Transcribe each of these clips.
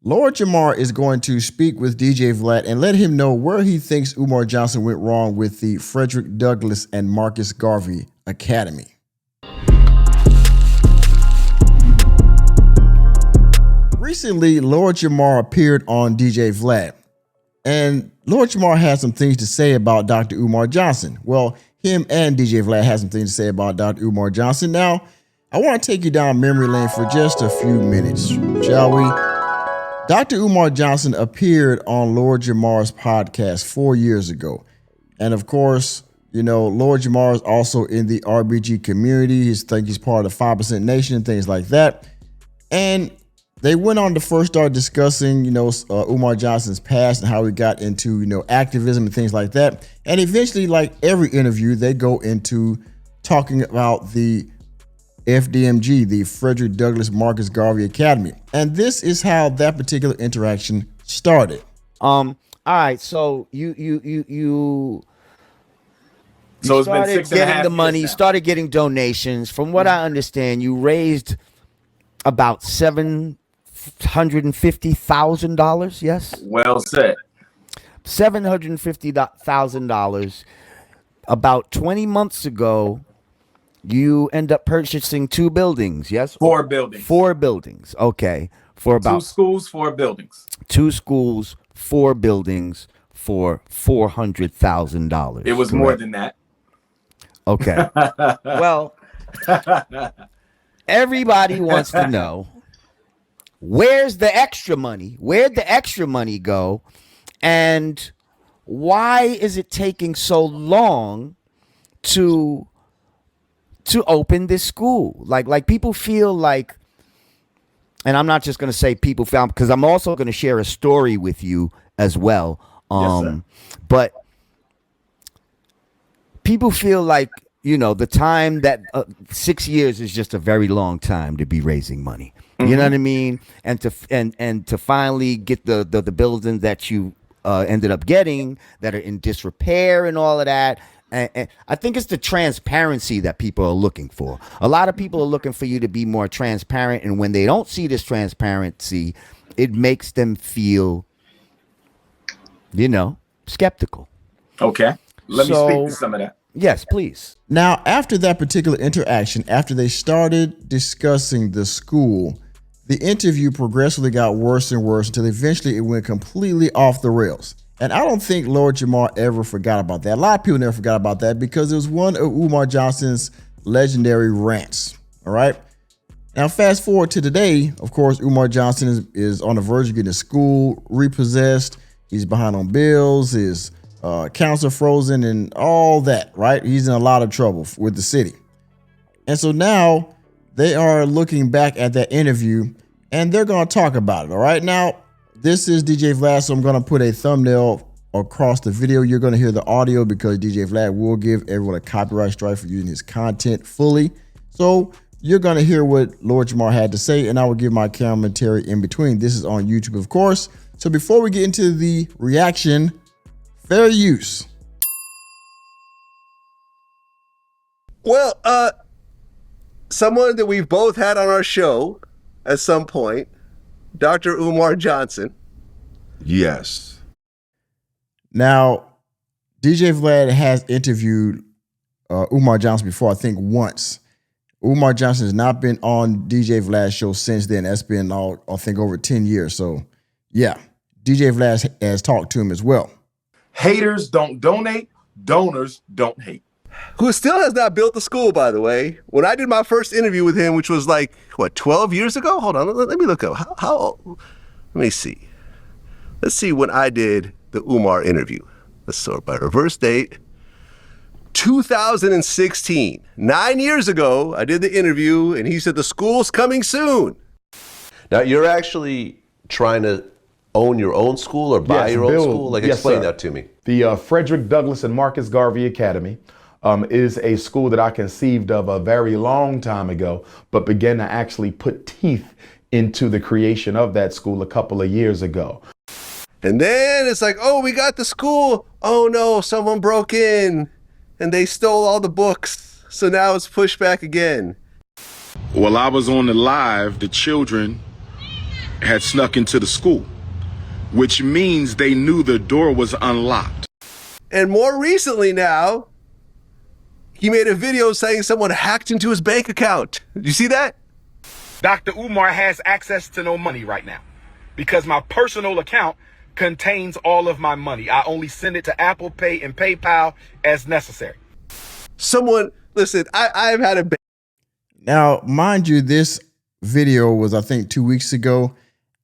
Lord Jamar is going to speak with DJ Vlad and let him know where he thinks Umar Johnson went wrong with the Frederick Douglass and Marcus Garvey Academy. Recently, Lord Jamar appeared on DJ Vlad, and Lord Jamar had some things to say about Dr. Umar Johnson. Well, him and DJ Vlad had some things to say about Dr. Umar Johnson. Now, I want to take you down memory lane for just a few minutes, shall we? Dr. Umar Johnson appeared on Lord Jamar's podcast 4 years ago. And of course, you know, Lord Jamar is also in the RBG community. He's part of the 5% Nation and things like that. And they went on to first start discussing, Umar Johnson's past and how he got into, activism and things like that. And eventually, like every interview, they go into talking about the FDMG, the Frederick Douglass Marcus Garvey Academy. And this is how that particular interaction started. All right, so you So it's started been 6.5 getting the money, years now. started getting donations. From what I understand, you raised about $750,000. Yes, Well said. $750,000. About 20 months ago, you end up purchasing 2 buildings. Yes, 4 buildings. 4 buildings. Okay, for about 2 schools, 4 buildings. 2 schools, 4 buildings for $400,000. It was more than that. Okay. Well, everybody wants to know, where's the extra money? Where'd the extra money go? And why is it taking so long to open this school? Like people feel like, and I'm not just going to say people feel, because I'm also going to share a story with you as well. Yes, sir. But people feel like, the time that 6 years is just a very long time to be raising money. You know what I mean? And to finally get the buildings that you ended up getting that are in disrepair and all of that. And I think it's the transparency that people are looking for. A lot of people are looking for you to be more transparent. And when they don't see this transparency, it makes them feel, skeptical. Okay. Let me speak to some of that. Yes, please. Now, after that particular interaction, after they started discussing the school, the interview progressively got worse and worse until eventually it went completely off the rails. And I don't think Lord Jamar ever forgot about that. A lot of people never forgot about that because it was one of Umar Johnson's legendary rants. All right. Now, fast forward to today. Of course, Umar Johnson is on the verge of getting his school repossessed. He's behind on bills. His accounts are frozen and all that. Right. He's in a lot of trouble with the city. And so now they are looking back at that interview and they're going to talk about it. All right. Now, this is DJ Vlad, so I'm going to put a thumbnail across the video. You're going to hear the audio because DJ Vlad will give everyone a copyright strike for using his content fully. So you're going to hear what Lord Jamar had to say, and I will give my commentary in between. This is on YouTube, of course. So before we get into the reaction, fair use. Well, someone that we've both had on our show at some point, Dr. Umar Johnson. Yes. Now, DJ Vlad has interviewed Umar Johnson before, I think once. Umar Johnson has not been on DJ Vlad's show since then. That's been, I think, over 10 years. So, yeah, DJ Vlad has talked to him as well. Haters don't donate. Donors don't hate. Who still has not built the school, by the way. When I did my first interview with him, which was 12 years ago? Hold on, let me look up. How old? Let me see. Let's see when I did the Umar interview. Let's sort by reverse date. 2016. 9 years ago, I did the interview, and he said the school's coming soon. Now, you're actually trying to own your own school or buy your own school? Explain that to me. The Frederick Douglass and Marcus Garvey Academy is a school that I conceived of a very long time ago, but began to actually put teeth into the creation of that school a couple of years ago. And then it's like, oh, we got the school. Oh no, someone broke in and they stole all the books. So now it's pushed back again. While I was on the live, the children had snuck into the school, which means they knew the door was unlocked. And more recently now, he made a video saying someone hacked into his bank account. Did you see that? Dr. Umar has access to no money right now because my personal account contains all of my money. I only send it to Apple Pay and PayPal as necessary. Someone, listen, I've had a... Now, mind you, this video was, I think, 2 weeks ago.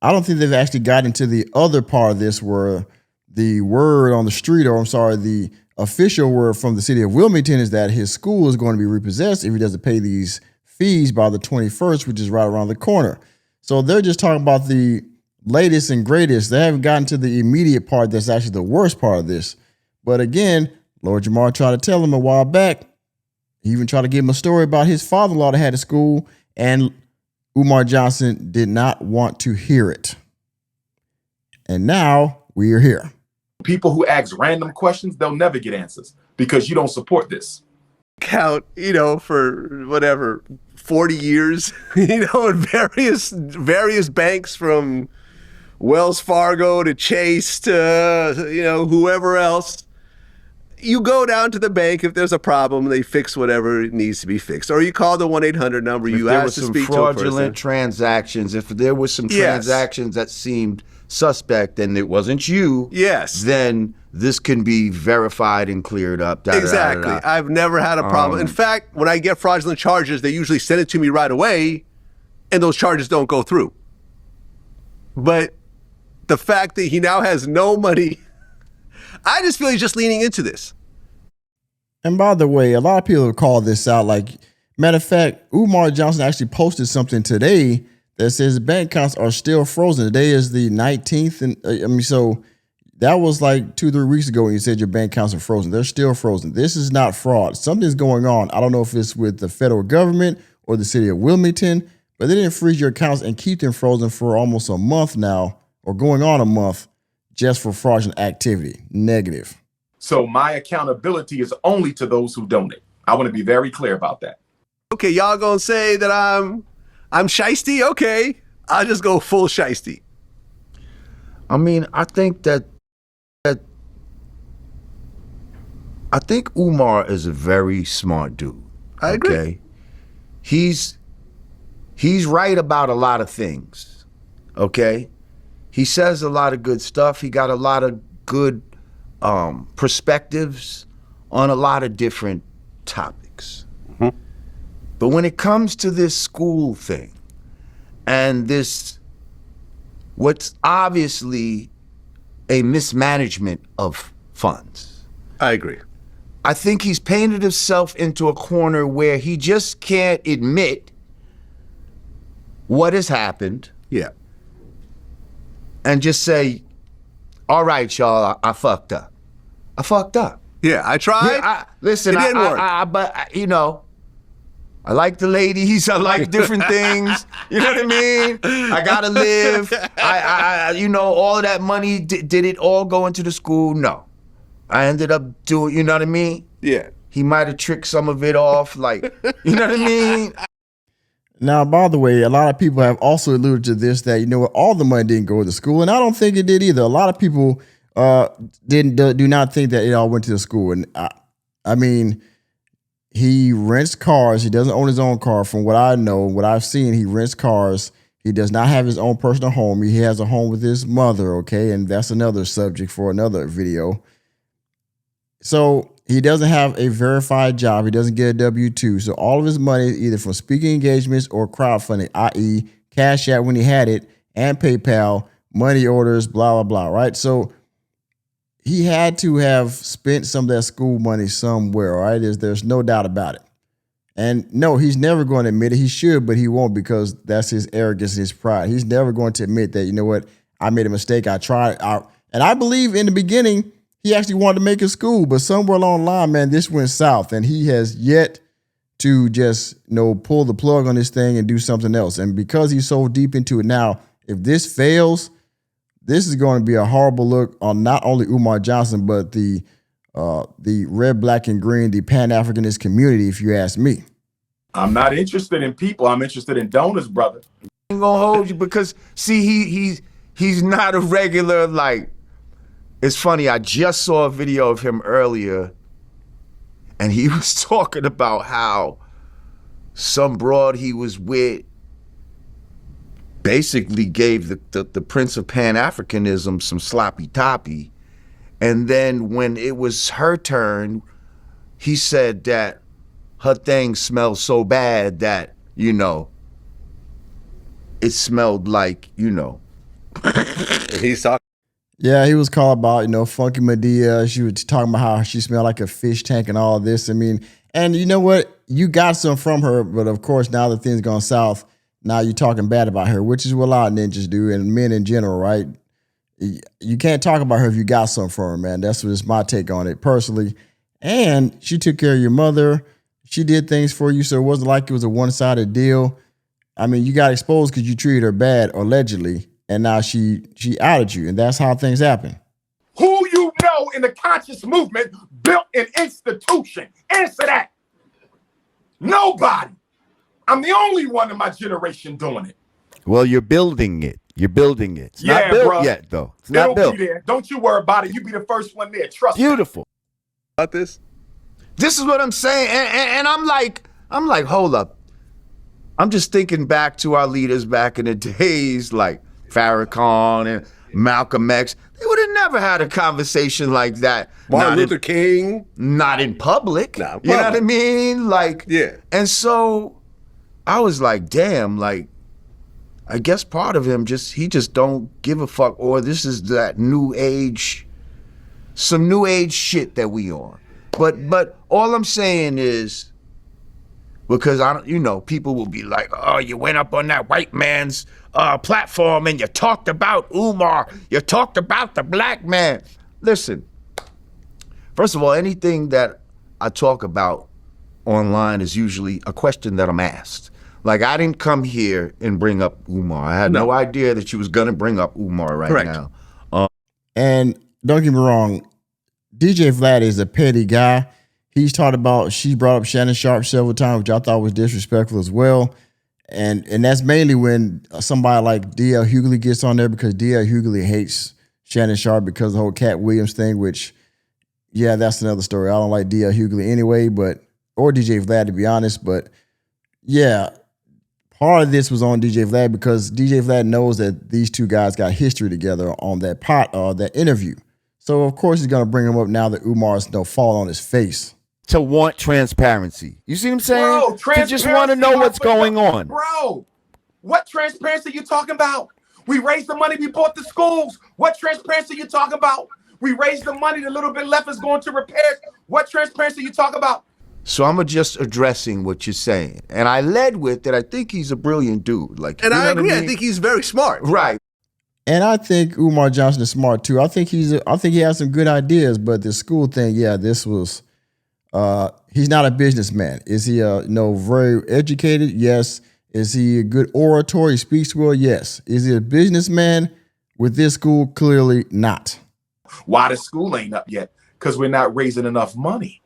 I don't think they've actually gotten into the other part of this where the word on the street, or I'm sorry, the official word from the city of Wilmington is that his school is going to be repossessed if he doesn't pay these fees by the 21st, which is right around the corner. So they're just talking about the latest and greatest. They haven't gotten to the immediate part that's actually the worst part of this. But again, Lord Jamar tried to tell him a while back. He even tried to give him a story about his father-in-law that had a school, and Umar Johnson did not want to hear it. And now we are here. People who ask random questions, they'll never get answers because you don't support this. Count, for whatever, 40 years, in various banks from Wells Fargo to Chase to, whoever else. You go down to the bank if there's a problem, they fix whatever needs to be fixed. Or you call the 1-800 number, you ask to speak to a person. If there were some fraudulent transactions, if there were some transactions that seemed suspect and it wasn't you, then this can be verified and cleared up. Exactly. I've never had a problem. In fact, when I get fraudulent charges, they usually send it to me right away, and those charges don't go through. But the fact that he now has no money, I just feel he's just leaning into this. And by the way, a lot of people have called this out. Like, matter of fact, Umar Johnson actually posted something today that says bank accounts are still frozen. Today is the 19th. And so that was like 2-3 weeks ago when you said your bank accounts are frozen. They're still frozen. This is not fraud. Something's going on. I don't know if it's with the federal government or the city of Wilmington, but they didn't freeze your accounts and keep them frozen for almost a month now, or going on a month, just for fraudulent activity. Negative. So my accountability is only to those who donate. I want to be very clear about that. Okay, y'all gonna say that I'm shiesty? Okay, I'll just go full shiesty. I mean, I think Umar is a very smart dude. I agree. Okay? He's right about a lot of things. Okay? He says a lot of good stuff. He got a lot of good perspectives on a lot of different topics. Mm-hmm. But when it comes to this school thing and this, what's obviously a mismanagement of funds. I agree. I think he's painted himself into a corner where he just can't admit what has happened. Yeah. And just say, all right, y'all, I fucked up. Yeah, I tried. Yeah, listen, it didn't work. But I like the ladies. I like different things. You know what I mean? I gotta live. All of that money, did it all go into the school? No. I ended up doing, you know what I mean? Yeah. He might have tricked some of it off, like, you know what I mean? Now, by the way, a lot of people have also alluded to this, that, all the money didn't go to school. And I don't think it did either. A lot of people do not think that it all went to the school. And I mean, he rents cars. He doesn't own his own car. From what I know, what I've seen, he rents cars. He does not have his own personal home. He has a home with his mother, okay? And that's another subject for another video. So he doesn't have a verified job. He doesn't get a W-2. So all of his money is either from speaking engagements or crowdfunding, i.e. Cashapp when he had it, and PayPal, money orders, blah, blah, blah, right? So he had to have spent some of that school money somewhere, all right? There's no doubt about it. And no, he's never going to admit it. He should, but he won't, because that's his arrogance and his pride. He's never going to admit that, you know what, I made a mistake. I tried. And I believe in the beginning, he actually wanted to make a school, but somewhere along the line, man, this went south, and he has yet to just, pull the plug on this thing and do something else. And because he's so deep into it now, if this fails, this is going to be a horrible look on not only Umar Johnson, but the red, black, and green, the Pan-Africanist community, if you ask me. I'm not interested in people. I'm interested in donors, brother. I'm gonna hold you because see, he's not a regular, like, it's funny, I just saw a video of him earlier and he was talking about how some broad he was with basically gave the Prince of Pan-Africanism some sloppy toppy. And then when it was her turn, he said that her thing smelled so bad that, you know, it smelled like, you know. He's talking. Yeah, he was called about, you know, Funky Medea. She was talking about how she smelled like a fish tank and all of this. I mean, and you know what? You got some from her, but of course, now that things gone south, now you're talking bad about her, which is what a lot of ninjas do, and men in general, right? You can't talk about her if you got something from her, man. That's just my take on it personally. And she took care of your mother. She did things for you, so it wasn't like it was a one-sided deal. I mean, you got exposed because you treated her bad, allegedly, and now she outed you, and that's how things happen. Who you know in the conscious movement built an institution? Answer that. Nobody. I'm the only one in my generation doing it. Well, you're building it. You're building it. It's not built yet, though. It's not built. Be there. Don't you worry about it. You be the first one there. Trust me. Beautiful. About this? This is what I'm saying. And I'm like, hold up. I'm just thinking back to our leaders back in the days, like Farrakhan and Malcolm X. They would have never had a conversation like that. Martin Luther King. Not in public. Not in You know public. what I mean? Like, Yeah. And so I was like, damn, like, I guess part of him he just don't give a fuck, or this is that new age, some new age shit that we on. But all I'm saying is, because I don't, you know, people will be like, oh, you went up on that white man's platform and you talked about Umar, you talked about the black man. Listen, first of all, anything that I talk about online is usually a question that I'm asked. Like, I didn't come here and bring up Umar. I had no idea that you was gonna bring up Umar right now. And don't get me wrong, DJ Vlad is a petty guy. She brought up Shannon Sharp several times, which I thought was disrespectful as well. And that's mainly when somebody like D.L. Hughley gets on there, because D.L. Hughley hates Shannon Sharp because of the whole Cat Williams thing, which, yeah, that's another story. I don't like D.L. Hughley anyway, or DJ Vlad, to be honest. But yeah, part of this was on DJ Vlad because DJ Vlad knows that these two guys got history together on that interview. So of course he's gonna bring him up now that Umar's fall on his face. To want transparency. You see what I'm saying? Bro, to just want to know what's going on. Bro, what transparency are you talking about? We raised the money, we bought the schools. What transparency are you talking about? We raised the money, the little bit left is going to repairs. What transparency are you talking about? So I'm just addressing what you're saying. And I led with that I think he's a brilliant dude. Like, And you know I agree. what I mean? I think he's very smart. Right. And I think Umar Johnson is smart too. I think he has some good ideas, but the school thing, yeah, this was he's not a businessman. Is he very educated? Yes. Is he a good orator? He speaks well? Yes. Is he a businessman with this school? Clearly not. Why the school ain't up yet? Because we're not raising enough money.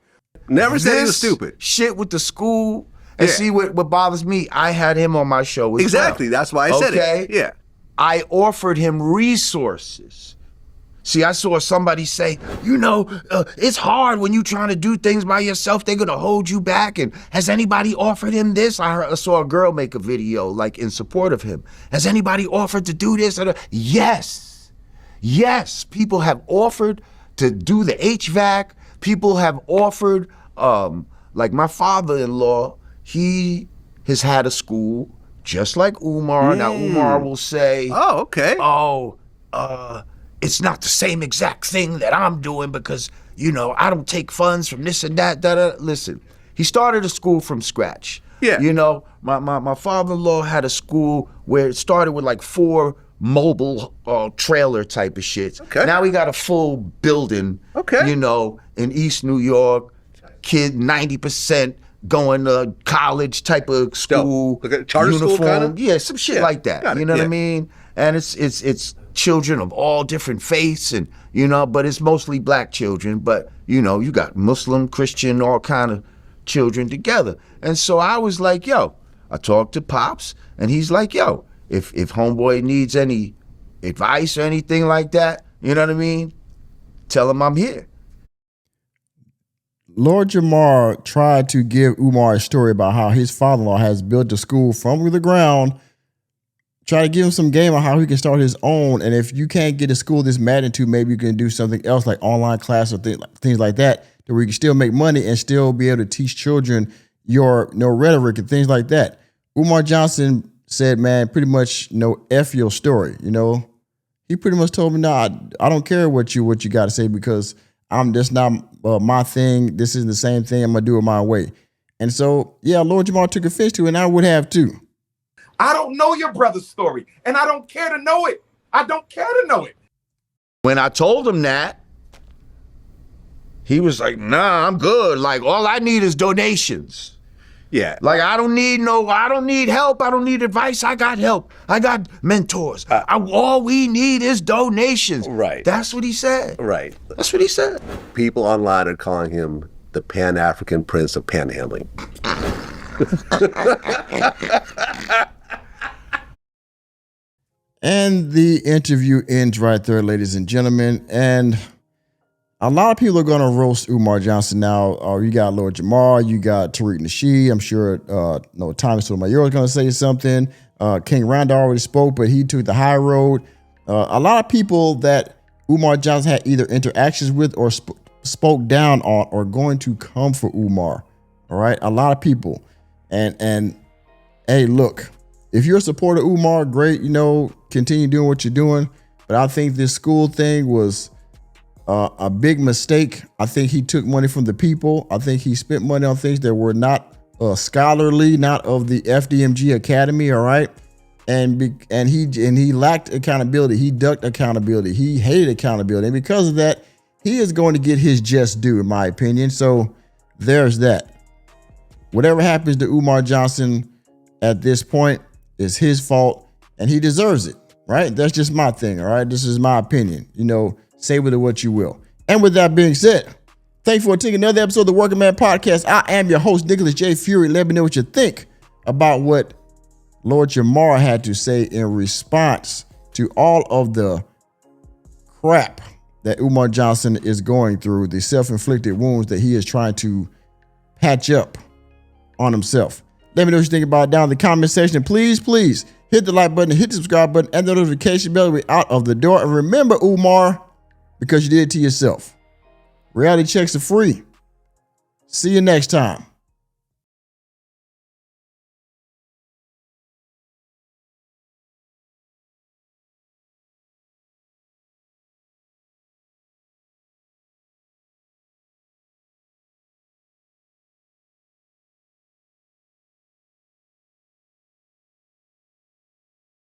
Never said he was This stupid. shit with the school. And see what bothers me, I had him on my show as Exactly. well. That's why I said it. Yeah. I offered him resources. See, I saw somebody say, it's hard when you're trying to do things by yourself. They're going to hold you back. And has anybody offered him this? I saw a girl make a video like in support of him. Has anybody offered to do this? Yes. Yes. People have offered to do the HVAC. People have offered, like my father-in-law, he has had a school just like Umar. Now, Umar will say, oh, okay. It's not the same exact thing that I'm doing because, I don't take funds from this and that. Listen, he started a school from scratch. Yeah. My father-in-law had a school where it started with like 4 mobile trailer type of shit. Okay. Now we got a full building, in East New York, kid 90% going to college type of school, like a charter uniform, school kinda? yeah, some shit like that. Got it, You know what I yeah. mean? And it's children of all different faiths, and but it's mostly black children. But you got Muslim, Christian, all kind of children together. And so I was like, I talked to Pops, and he's like, if homeboy needs any advice or anything like that, you know what I mean? Tell him I'm here. Lord Jamar tried to give Umar a story about how his father-in-law has built a school from the ground. Try to give him some game on how he can start his own. And if you can't get a school this magnitude, maybe you can do something else like online class or things like that, where you can still make money and still be able to teach children your rhetoric and things like that. Umar Johnson said, man, pretty much F your story. He pretty much told me, nah, I don't care what you got to say because that's not my thing. This isn't the same thing. I'm going to do it my way. And so, yeah, Lord Jamar took offense to it, and I would have too. I don't know your brother's story, and I don't care to know it. I don't care to know it. When I told him that, he was like, nah, I'm good. Like, all I need is donations. Yeah. Like, I don't need help. I don't need advice. I got help. I got mentors. All we need is donations. Right. That's what he said. Right. That's what he said. People online are calling him the Pan-African Prince of Panhandling. And the interview ends right there, ladies and gentlemen. And a lot of people are going to roast Umar Johnson now. You got Lord Jamar, you got Tariq Nasheed. I'm sure Tommy Sotomayor is going to say something. King Randall already spoke, but he took the high road. A lot of people that Umar Johnson had either interactions with or spoke down on are going to come for Umar. All right, a lot of people. And hey, look, if you're a supporter of Umar, great, continue doing what you're doing. But I think this school thing was a big mistake. I think he took money from the people. I think he spent money on things that were not scholarly, not of the FDMG Academy. All right, and he lacked accountability. He ducked accountability. He hated accountability, and because of that, he is going to get his just due, in my opinion. So there's that. Whatever happens to Umar Johnson at this point is his fault, and he deserves it. Right? That's just my thing. All right, this is my opinion. Say with it what you will. And with that being said, thanks for taking another episode of the Working Man Podcast. I am your host, Nicholas J. Fury. Let me know what you think about what Lord Jamar had to say in response to all of the crap that Umar Johnson is going through, the self-inflicted wounds that he is trying to patch up on himself. Let me know what you think about it down in the comment section. And please hit the like button, hit the subscribe button, and the notification bell. We're out of the door. And remember, Umar, because you did it to yourself, reality checks are free. See you next time.